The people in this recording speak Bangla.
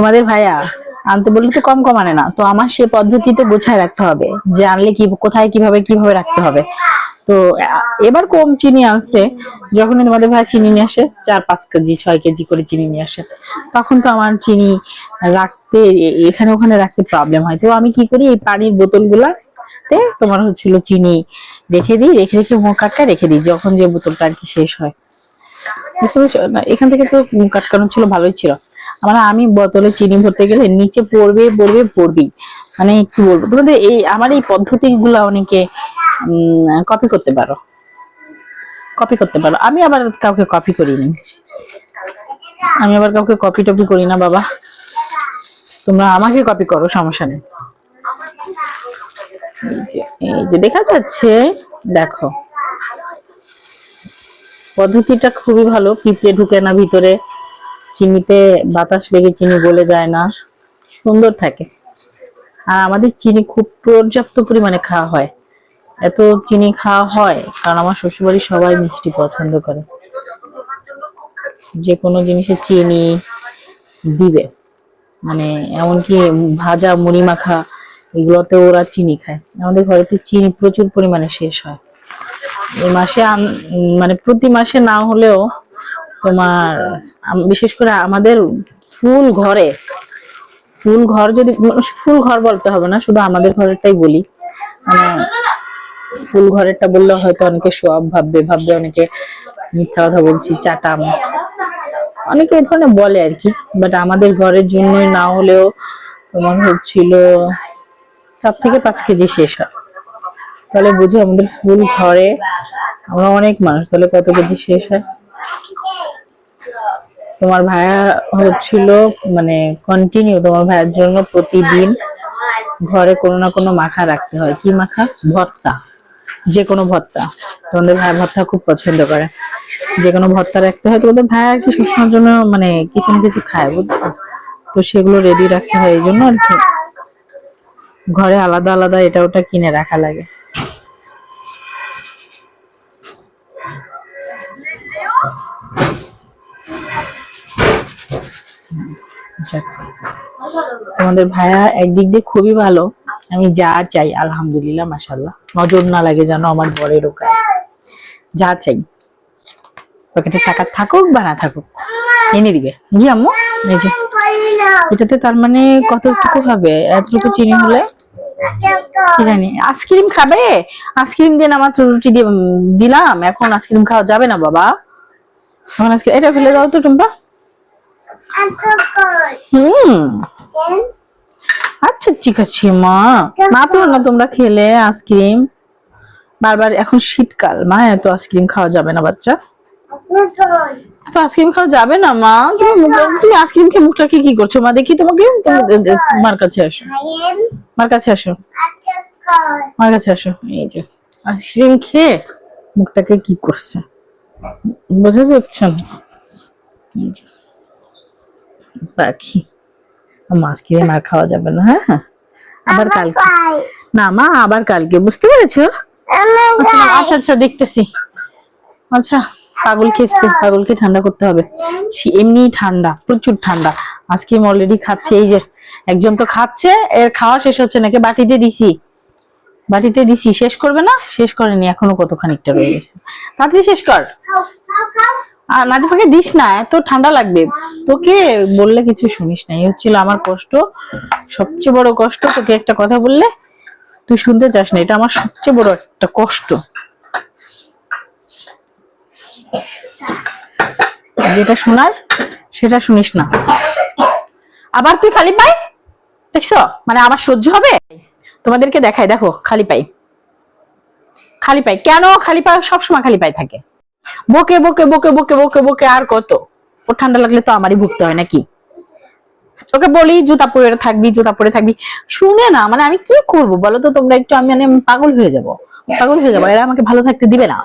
তোমাদের ভাইয়া আনতে বললে তো কম কম আনে না, তো আমার সে পদ্ধতিতে গোছায় রাখতে হবে যে আনলে কি কোথায় কিভাবে কিভাবে রাখতে হবে। তো এবার কম চিনি আনছে, যখনই তোমাদের ভাই চিনি নিয়ে আসে 4-5 কেজি 6 কেজি করে চিনি নিয়ে আসে, তখন তো আমার চিনি রাখতে এখানে ওখানে রাখতে প্রবলেম হয়। তো আমি কি করি, এই পানির বোতল গুলাতে তোমার হচ্ছিল চিনি রেখে দিই, রেখে রেখে মুখ কাটটা রেখে দিই, যখন যে বোতলটা আর কি শেষ হয়। এখান থেকে তো মুখ আটকানো ছিল, ভালোই ছিল। মানে আমি বোতলে চিনি ভরতে গেলে নিচে পড়বে পড়বে পড়বেই, মানে কি বলবো তোমাদের, এই আমার এই পদ্ধতি গুলা অনেকে কপি করতে পারো, কপি করতে পারো। আমি আবার কাউকে কপি করিনি, আমি আবার কাউকে কপি টপি করি না বাবা, তোমরা আমাকে কপি করো, সমস্যা নেই। এই যে দেখা যাচ্ছে, দেখো পদ্ধতিটা খুবই ভালো, পিঁপড়ে ঢুকে না ভিতরে, চিনিতে বাতাস লেগে চিনি গলে যায় না, সুন্দর থাকে। আর আমাদের চিনি খুব পর্যাপ্ত পরিমাণে খাওয়া হয়, এত চিনি খাওয়া হয় কারণ আমার শ্বশুরবাড়ির সবাই মিষ্টি পছন্দ করে, যে কোনো জিনিসে চিনি দিবে, মানে এমনকি ভাজা মুড়ি মাখা এগুলোতে ওরা চিনি খায়। আমাদের ঘরেতে চিনি প্রচুর পরিমাণে শেষ হয়, এই মাসে মানে প্রতি মাসে না হলেও তোমার, বিশেষ করে আমাদের ফুল ঘরে, ফুল ঘর যদি, ফুল ঘর বলতে হবে না, শুধু আমাদের ঘরেরটাই বলি, মানে ফুল ঘরেরটা বললে হয়তো অনেকে সব ভাববে অনেকে মিথ্যা কথা বলছি, চাটাম, অনেকে এই ধরনের বলে আর কি, বাট আমাদের ঘরের জন্যই না হলেও তোমার হচ্ছিল 4 থেকে 5 কেজি শেষ হয়। তাহলে বুঝো আমাদের ফুল ঘরে আমরা অনেক মানুষ, তাহলে কত কেজি শেষ হয়। তোমার ভাইয়া হচ্ছিল মানে কন্টিনিউ, তোমার ভাইয়ের জন্য প্রতিদিন ঘরে কোনো না কোনো মাখা রাখতে হয়। কি মাখা? ভর্তা, যে কোনো ভর্তা। তোমাদের ভাই ভর্তা খুব পছন্দ করে, যে কোনো ভর্তা রাখতে হয়। তোমাদের ভাই আর কি সবসময়ের জন্য মানে কিছু না কিছু খায়, বুঝছো, তো সেগুলো রেডি রাখতে হয়, এই জন্য আর কি ঘরে আলাদা আলাদা এটা ওটা কিনে রাখা লাগে। তোমাদের ভাইয়া একদিক দিয়ে খুবই ভালো, আমি যা চাই আলহামদুলিল্লাহ মাশাআল্লাহ, নজর না লাগে যেন আমার বরের ওখানে, যা চাই পকেটে টাকা থাকুক বা না থাকুক এনে দিবে। জি আম্মু, এই যে এটাতে তার মানে কতটুকু হবে, এতটুকু চিনি হলে কি জানি। আইসক্রিম খাবে? আইসক্রিম দিয়ে মাত্র রুটি দিয়ে দিলাম, এখন আইসক্রিম খাওয়া যাবে না বাবা, এখন আইসক্রিম এটা ফেলে দাও তো টুম্পা। আচ্ছা ঠিক আছে মা, মাত্র না তোমরা খেলে আইসক্রিম বারবার, এখন শীতকাল মা, এত আইসক্রিম খাওয়া যাবে না বাচ্চা, তো আইসক্রিম খাওয়া যাবে না মা। তুমি আইসক্রিম খেয়ে মুখটাকে কি করছো মা, দেখি তোমাকে, মার কাছে আসো, মার কাছে আসো, মার কাছে আসো। এই যে আইসক্রিম খেয়ে মুখটাকে কি করছে বোঝা যাচ্ছে না, পাখি। মাছ খেয়ে মার খাওয়া যাবে না, হ্যাঁ আবার কালকে না মা, আবার কালকে, বুঝতে পেরেছো? আচ্ছা আচ্ছা দেখতেছি, আচ্ছা পাগল খেয়েছে, পাগলকে ঠান্ডা করতে হবে, এমনি ঠান্ডা, প্রচুর ঠান্ডা। আজকে অলরেডি খাচ্ছে, এই যে একজন তো খাচ্ছে, এর খাওয়া শেষ হচ্ছে নাকি, বাটিতে দিছি, বাটিতে দিছি, শেষ করবে না, শেষ করেনি এখনো, কত খানিকটা রয়ে গেছে, তাড়াতাড়ি শেষ কর। আর নাজিফাকে দিস না, এত ঠান্ডা লাগবে, তোকে বললে কিছু শুনিস না, এই হচ্ছিল আমার কষ্ট, সবচেয়ে বড় কষ্ট। তোকে একটা কথা বললে তুই শুনতে চাস না, এটা আমার সবচেয়ে বড় একটা কষ্ট, যেটা শোনার সেটা শুনিস না, আবার তুই খালি পাই দেখছো, মানে আবার সহ্য হবে। তোমাদেরকে দেখাই, দেখো খালি পাই, খালি পাই কেন, খালি পাই সবসময় খালি পাই থাকে, বকে বকে বকে বকে বকে বকে, আর কত, ও ঠান্ডা লাগলে তো আমারই ভুগতে হয় নাকি। ওকে বলি জুতা পরে থাকবি, জুতা পরে থাকবি, শুনে না, মানে আমি কি করব বলো তো তোমরা একটু, আমি মানে পাগল হয়ে যাব, পাগল হয়ে যাবো, এরা আমাকে ভালো থাকতে দিবে না।